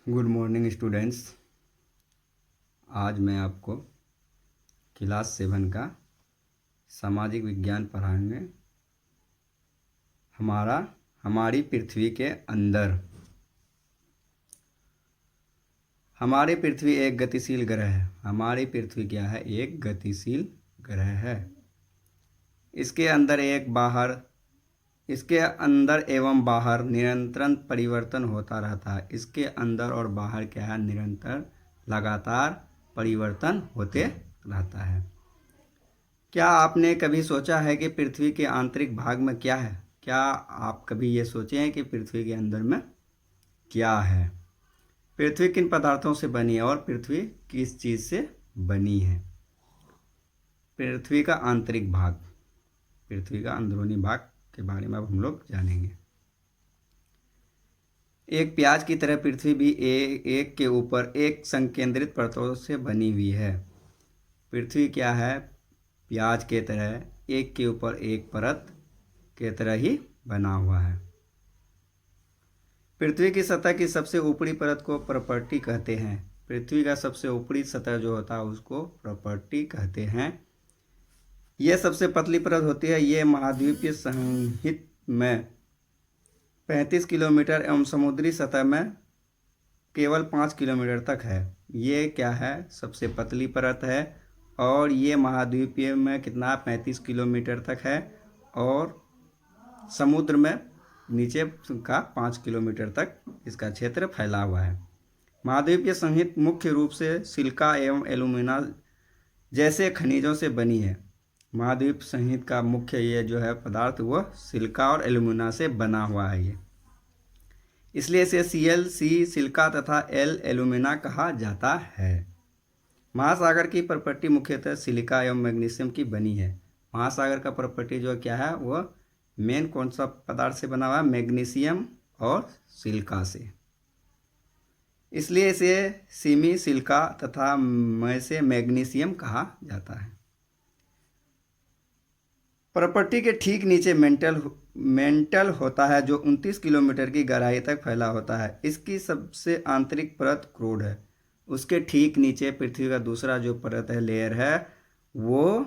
Good morning students. आज मैं आपको क्लास 7 का सामाजिक विज्ञान पढ़ाएंगे। हमारी पृथ्वी के अंदर। हमारी पृथ्वी एक गतिशील ग्रह है। हमारी पृथ्वी क्या है? एक गतिशील ग्रह है। इसके अंदर एवं बाहर निरंतर परिवर्तन होता रहता है। इसके अंदर और बाहर क्या है? निरंतर लगातार परिवर्तन होते रहता है। क्या आपने कभी सोचा है कि पृथ्वी के आंतरिक भाग में क्या है? क्या आप कभी ये सोचे हैं कि पृथ्वी के अंदर में क्या है? पृथ्वी किन पदार्थों से बनी है और पृथ्वी किस चीज़ से बनी है? पृथ्वी का आंतरिक भाग, पृथ्वी का अंदरूनी भाग के बारे में अब हम लोग जानेंगे। एक प्याज की तरह पृथ्वी भी एक के ऊपर एक संकेंद्रित परतों से बनी हुई है। पृथ्वी क्या है? प्याज के तरह एक के ऊपर एक परत के तरह ही बना हुआ है। पृथ्वी की सतह की सबसे ऊपरी परत को प्रॉपर्टी कहते हैं। पृथ्वी का सबसे ऊपरी सतह जो होता है उसको प्रॉपर्टी कहते हैं। यह सबसे पतली परत होती है। ये महाद्वीपीय संहित में 35 किलोमीटर एवं समुद्री सतह में केवल 5 किलोमीटर तक है। ये क्या है? सबसे पतली परत है और ये महाद्वीपीय में कितना? 35 किलोमीटर तक है और समुद्र में नीचे का 5 किलोमीटर तक इसका क्षेत्र फैला हुआ है। महाद्वीपीय संहित मुख्य रूप से सिलिका एवं एल्यूमिना जैसे खनिजों से बनी है। महाद्वीप संहित का मुख्य ये जो है पदार्थ वह सिलिका और एल्यूमिना से बना हुआ है। ये इसलिए इसे Cl सिलिका तथा L एल्यूमिना कहा जाता है। महासागर की प्रॉपर्टी मुख्यतः सिलिका एवं मैग्नीशियम की बनी है। महासागर का प्रॉपर्टी जो क्या है वह मेन कौन सा पदार्थ से बना हुआ है? मैग्नीशियम और सिलिका से। इसलिए इसे सीमी सिलिका तथा मैसे मैग्नीशियम कहा जाता है। प्रॉपर्टी के ठीक नीचे मेंटल होता है जो 29 किलोमीटर की गहराई तक फैला होता है। इसकी सबसे आंतरिक परत क्रोड है। उसके ठीक नीचे पृथ्वी का दूसरा जो परत है, लेयर है, वो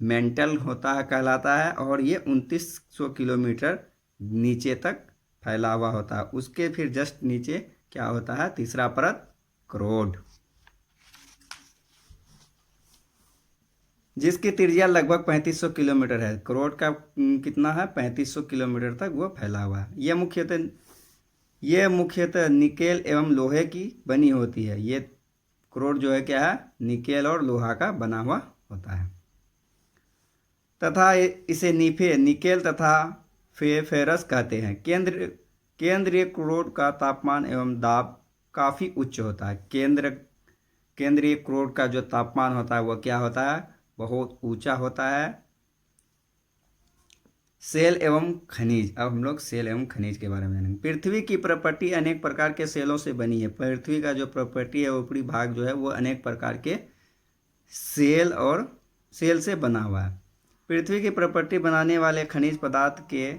मेंटल होता है, कहलाता है और ये 2900 किलोमीटर नीचे तक फैला हुआ होता है। उसके फिर जस्ट नीचे क्या होता है? तीसरा परत क्रोड, जिसकी त्रिज्या लगभग 3500 किलोमीटर है। क्रोड का कितना है? 3500 किलोमीटर तक वो फैला हुआ है। यह मुख्यतः निकेल एवं लोहे की बनी होती है। ये क्रोड जो है क्या है? निकेल और लोहा का बना हुआ होता है तथा इसे निकेल तथा फेरस कहते हैं। केंद्रीय क्रोड का तापमान एवं दाब काफ़ी उच्च होता है। केंद्रीय क्रोड का जो तापमान होता है वह क्या होता है? बहुत ऊंचा होता है। सेल एवं खनिज। अब हम लोग सेल एवं खनिज के बारे में जानेंगे। पृथ्वी की प्रॉपर्टी अनेक प्रकार के सेलों से बनी है। पृथ्वी का जो प्रॉपर्टी है, ऊपरी भाग जो है वो अनेक प्रकार के सेल से बना हुआ है। पृथ्वी की प्रॉपर्टी बनाने वाले खनिज पदार्थ के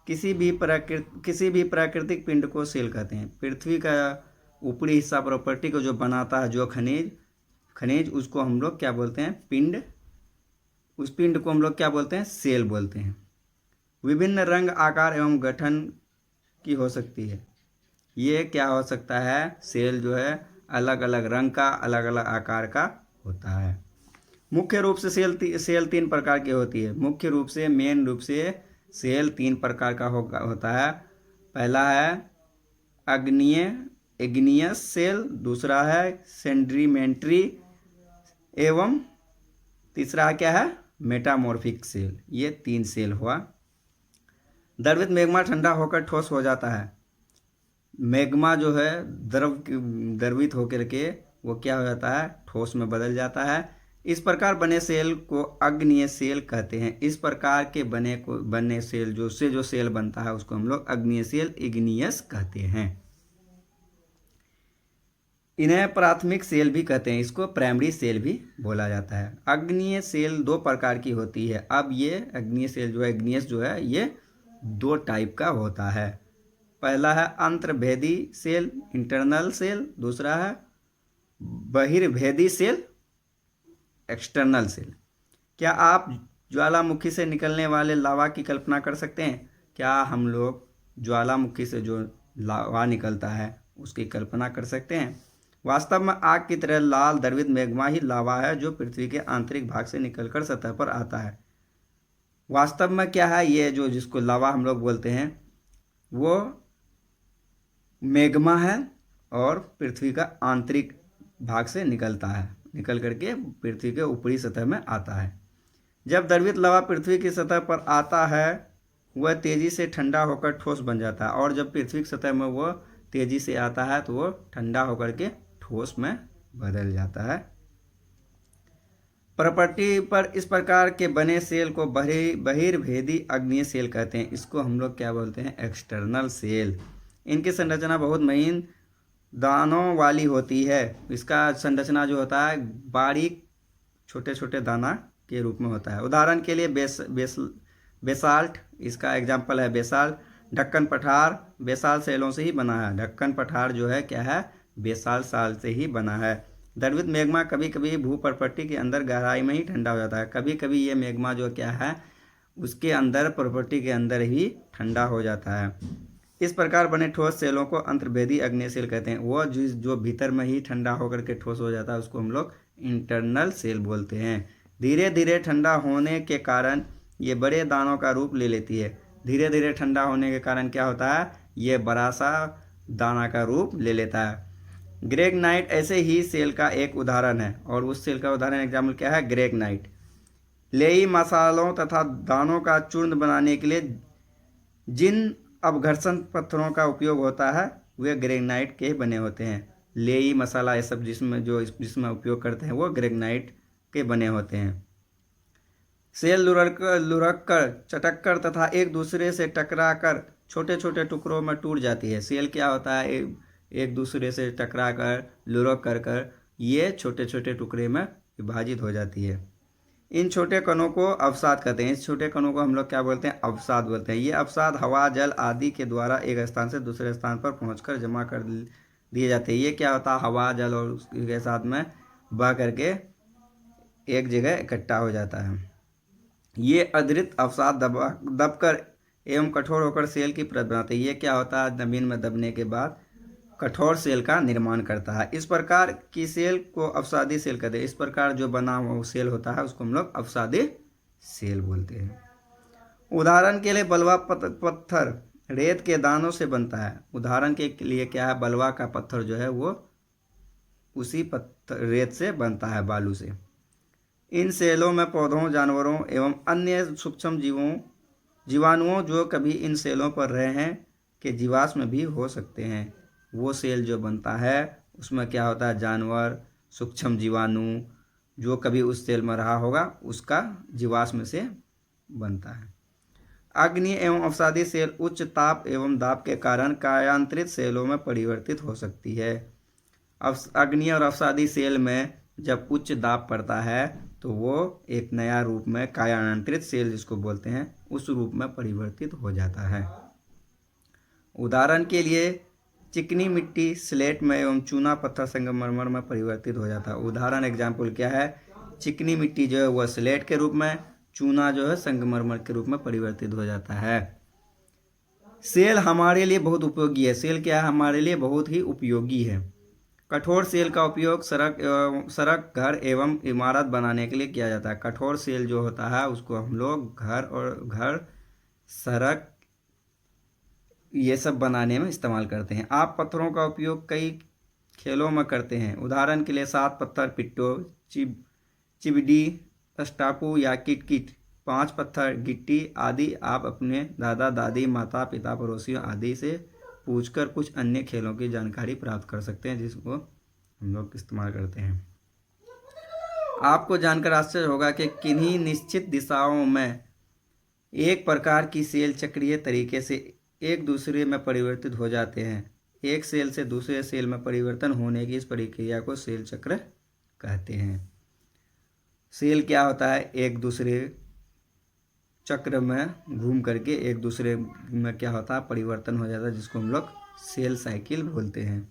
किसी भी प्राकृतिक पिंड को सेल कहते हैं। पृथ्वी का ऊपरी हिस्सा प्रॉपर्टी को जो बनाता है, जो खनिज उसको हम लोग क्या बोलते हैं? पिंड। उस पिंड को हम लोग क्या बोलते हैं? सेल बोलते हैं। विभिन्न रंग, आकार एवं गठन की हो सकती है। ये क्या हो सकता है? सेल जो है अलग अलग रंग का, अलग अलग आकार का होता है। मुख्य रूप से सेल 3 प्रकार की होती है। मेन रूप से सेल 3 प्रकार का होता है। पहला है इग्नियस सेल, दूसरा है सेडिमेंट्री एवं तीसरा क्या है? Metamorphic cell. ये 3 सेल हुआ। द्रवित मैग्मा ठंडा होकर ठोस हो जाता है। मैग्मा जो है द्रवित होकर के वो क्या हो जाता है? ठोस में बदल जाता है। इस प्रकार बने सेल को अग्नेय सेल कहते हैं। इस प्रकार के बने सेल जो सेल बनता है उसको हम लोग अग्नेय सेल, इग्नियस कहते हैं। इन्हें प्राथमिक सेल भी कहते हैं। इसको प्राइमरी सेल भी बोला जाता है। अग्नेय सेल 2 प्रकार की होती है। अब ये अग्नेय सेल जो है, इग्नियस जो है, ये 2 टाइप का होता है। पहला है अंतर्भेदी सेल, इंटरनल सेल। दूसरा है बहिर्भेदी सेल, एक्सटर्नल सेल। क्या आप ज्वालामुखी से निकलने वाले लावा की कल्पना कर सकते हैं? क्या हम लोग ज्वालामुखी से जो लावा निकलता है उसकी कल्पना कर सकते हैं? वास्तव में आग की तरह लाल द्रवित मैग्मा ही लावा है जो पृथ्वी के आंतरिक भाग से निकलकर सतह पर आता है। वास्तव में क्या है, ये जो जिसको लावा हम लोग बोलते हैं वो मैग्मा है और पृथ्वी का आंतरिक भाग से निकलता है, निकल करके पृथ्वी के ऊपरी सतह में आता है। जब द्रवित लावा पृथ्वी की सतह पर आता है वह तेजी से ठंडा होकर ठोस बन जाता है, और जब पृथ्वी की सतह में वह तेजी से आता है तो वो ठंडा होकर के ठोस में बदल जाता है। प्रॉपर्टी पर इस प्रकार के बने सेल को बहिर्भेदी अग्नीय सेल कहते हैं। इसको हम लोग क्या बोलते हैं? External cell. इनकी संरचना बहुत महीन दानों वाली होती है। इसका संरचना जो होता है बारीक छोटे छोटे दाना के रूप में होता है। उदाहरण के लिए बेसाल्ट, इसका एग्जाम्पल है बेसाल्ट। ढक्कन पठार बेसाल सेलों से ही बना है। ढक्कन पठार जो है क्या है? बेसाल साल से ही बना है। द्रवित मैग्मा कभी कभी भूपर्पट्टी के अंदर गहराई में ही ठंडा हो जाता है। कभी कभी ये मैग्मा जो क्या है उसके अंदर प्रॉपर्टी के अंदर ही ठंडा हो जाता है। इस प्रकार बने ठोस सेलों को अंतर्भेदी अग्नेय सेल कहते हैं। वो जो भीतर में ही ठंडा होकर के ठोस हो जाता है उसको हम लोग इंटरनल सेल बोलते हैं। धीरे धीरे ठंडा होने के कारण ये बड़े दानों का रूप ले लेती है। धीरे धीरे ठंडा होने के कारण क्या होता है? ये बड़ा सा दाना का रूप ले लेता है। ग्रेगनाइट ऐसे ही सेल का एक उदाहरण है, और उस सेल का उदाहरण एग्जाम्पल क्या है? ग्रेगनाइट। लेई मसालों तथा दानों का चूर्ण बनाने के लिए जिन अपघर्षण पत्थरों का उपयोग होता है वे ग्रेगनाइट के बने होते हैं। लेई मसाला ये सब जिसमें उपयोग करते हैं वो ग्रेगनाइट के बने होते हैं। सेल लुढ़क कर, चटक कर तथा एक दूसरे से टकरा कर छोटे छोटे टुकड़ों में टूट जाती है। सेल क्या होता है? एक दूसरे से टकरा कर, लुढ़क कर ये छोटे छोटे टुकड़े में विभाजित हो जाती है। इन छोटे कणों को अवसाद कहते हैं। इस छोटे कणों को हम लोग क्या बोलते हैं? अवसाद बोलते हैं। ये अवसाद हवा, जल आदि के द्वारा एक स्थान से दूसरे स्थान पर पहुंचकर जमा कर दिए जाते हैं। ये क्या होता है? हवा, जल और उसके साथ में बह करके एक जगह इकट्ठा हो जाता है। ये अतिरिक्त अवसाद दबकर एवं कठोर होकर सेल की परत बनाते हैं। ये क्या होता है? जमीन में दबने के बाद कठोर सेल का निर्माण करता है। इस प्रकार की सेल को अवसादी सेल कहते हैं। इस प्रकार जो बना हुआ सेल होता है उसको हम लोग अवसादी सेल बोलते हैं। उदाहरण के लिए बलवा पत्थर रेत के दानों से बनता है। उदाहरण के लिए क्या है? बलवा का पत्थर जो है वो उसी पत्थर रेत से बनता है, बालू से। इन सेलों में पौधों, जानवरों एवं अन्य सूक्ष्म जीवाणुओं जो कभी इन सेलों पर रहे हैं के जीवाश्म भी हो सकते हैं। वो सेल जो बनता है उसमें क्या होता है? जानवर, सूक्ष्म जीवाणु जो कभी उस सेल में रहा होगा उसका जीवाश्म से बनता है। अग्नि एवं अवसादी सेल उच्च ताप एवं दाब के कारण कायांतरित सेलों में परिवर्तित हो सकती है। अग्नि और अवसादी सेल में जब उच्च दाब पड़ता है तो वो एक नया रूप में कायांतरित सेल जिसको बोलते हैं उस रूप में परिवर्तित हो जाता है। उदाहरण के लिए चिकनी मिट्टी स्लेट में एवं चूना पत्थर संगमरमर में परिवर्तित हो जाता है। उदाहरण एग्जाम्पल क्या है? चिकनी मिट्टी जो है वह स्लेट के रूप में, चूना जो है संगमरमर के रूप में परिवर्तित हो जाता है। सेल हमारे लिए बहुत उपयोगी है। सेल क्या है? हमारे लिए बहुत ही उपयोगी है। कठोर सेल का उपयोग सड़क, घर एवं इमारत बनाने के लिए किया जाता है। कठोर सेल जो होता है उसको हम लोग घर, सड़क ये सब बनाने में इस्तेमाल करते हैं। आप पत्थरों का उपयोग कई खेलों में करते हैं। उदाहरण के लिए 7 पत्थर पिट्टो, चिबडी, स्टापू या किट, 5 पत्थर गिट्टी आदि आप अपने दादा दादी, माता पिता, पड़ोसियों आदि से पूछकर कुछ अन्य खेलों की जानकारी प्राप्त कर सकते हैं जिसको हम लोग इस्तेमाल करते हैं। आपको जानकर आश्चर्य होगा कि किन्हीं निश्चित दिशाओं में एक प्रकार की सेल चक्रीय तरीके से एक दूसरे में परिवर्तित हो जाते हैं। एक सेल से दूसरे सेल में परिवर्तन होने की इस प्रक्रिया को सेल चक्र कहते हैं। सेल क्या होता है? एक दूसरे चक्र में घूम करके एक दूसरे में क्या होता है, परिवर्तन हो जाता है, जिसको हम लोग सेल साइकिल बोलते हैं।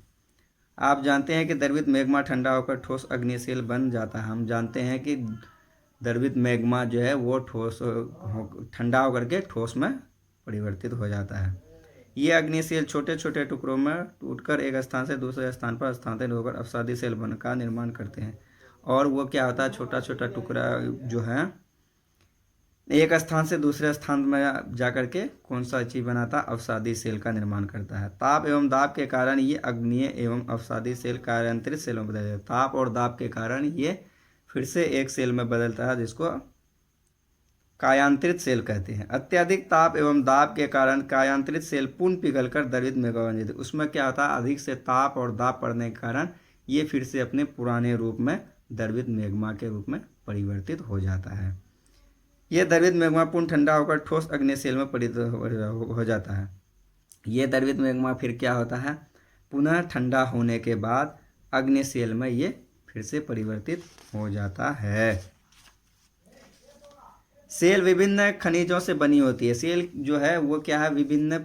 आप जानते हैं कि द्रवित मैग्मा ठंडा होकर ठोस अग्नि सेल बन जाता है। हम जानते हैं कि द्रवित मैग्मा जो है वो ठंडा होकर के ठोस में परिवर्तित हो जाता है। ये अग्नि सेल छोटे छोटे टुकड़ों में टूटकर एक स्थान से दूसरे स्थान पर स्थानांतरित होकर अवसादी सेल बन का निर्माण करते हैं। और वो क्या होता है, छोटा छोटा टुकड़ा जो है एक स्थान से दूसरे स्थान में जाकर के कौन सा चीज बनाता है, अवसादी सेल का निर्माण करता है। ताप एवं दाब के कारण ये अग्नीय एवं अवसादी सेल कार्यांतरित सेलों में बदल जाता है। ताप और दाब के कारण ये फिर से एक सेल में बदलता है, जिसको कायांतरित सेल कहते हैं। अत्यधिक ताप एवं दाब के कारण कायांतरित सेल पुनः पिघलकर द्रवित मैग्मा बन जाती है। उसमें क्या होता है, अधिक से ताप और दाब पड़ने के कारण ये फिर से अपने पुराने रूप में द्रवित मैग्मा के रूप में परिवर्तित हो जाता है। यह द्रवित मैग्मा पुनः ठंडा होकर ठोस अग्नि सेल में परिवर्तित हो जाता है। ये द्रवित मैग्मा फिर क्या होता है, पुनः ठंडा होने के बाद अग्नि सेल में ये फिर से परिवर्तित हो जाता है। सेल विभिन्न खनिजों से बनी होती है। सेल जो है वो क्या है, विभिन्न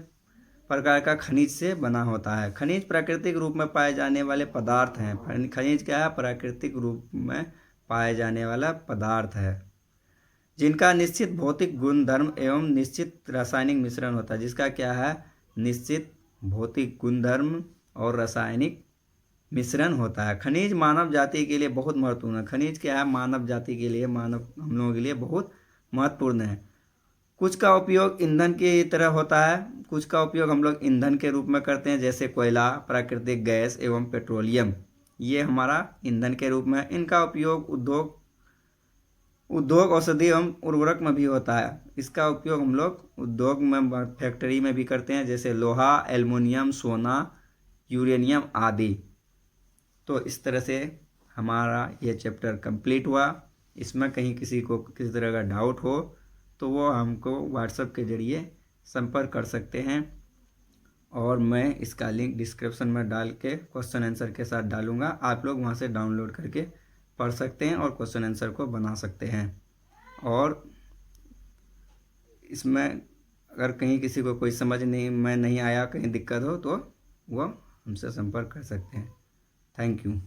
प्रकार का खनिज से बना होता है। खनिज प्राकृतिक रूप में पाए जाने वाले पदार्थ हैं। खनिज क्या है, प्राकृतिक रूप में पाए जाने वाला पदार्थ है, जिनका निश्चित भौतिक गुणधर्म एवं निश्चित रासायनिक मिश्रण होता है। जिसका क्या है, निश्चित भौतिक गुणधर्म और रासायनिक मिश्रण होता है। खनिज मानव जाति के लिए बहुत महत्वपूर्ण है। खनिज क्या है, मानव जाति के लिए, मानव हम लोगों के लिए बहुत महत्वपूर्ण है। कुछ का उपयोग ईंधन की तरह होता है, कुछ का उपयोग हम लोग ईंधन के रूप में करते हैं, जैसे कोयला, प्राकृतिक गैस एवं पेट्रोलियम, ये हमारा ईंधन के रूप में। इनका उपयोग उद्योग औषधि एवं उर्वरक में भी होता है। इसका उपयोग हम लोग उद्योग में, फैक्ट्री में भी करते हैं, जैसे लोहा, एल्युमिनियम, सोना, यूरेनियम आदि। तो इस तरह से हमारा ये चैप्टर कंप्लीट हुआ। इसमें कहीं किसी को किसी तरह का डाउट हो तो वो हमको व्हाट्सएप के ज़रिए संपर्क कर सकते हैं, और मैं इसका लिंक डिस्क्रिप्शन में डाल के क्वेश्चन आंसर के साथ डालूंगा। आप लोग वहाँ से डाउनलोड करके पढ़ सकते हैं और क्वेश्चन आंसर को बना सकते हैं। और इसमें अगर कहीं किसी को कोई समझ नहीं आया, कहीं दिक्कत हो तो वो हमसे संपर्क कर सकते हैं। Thank you.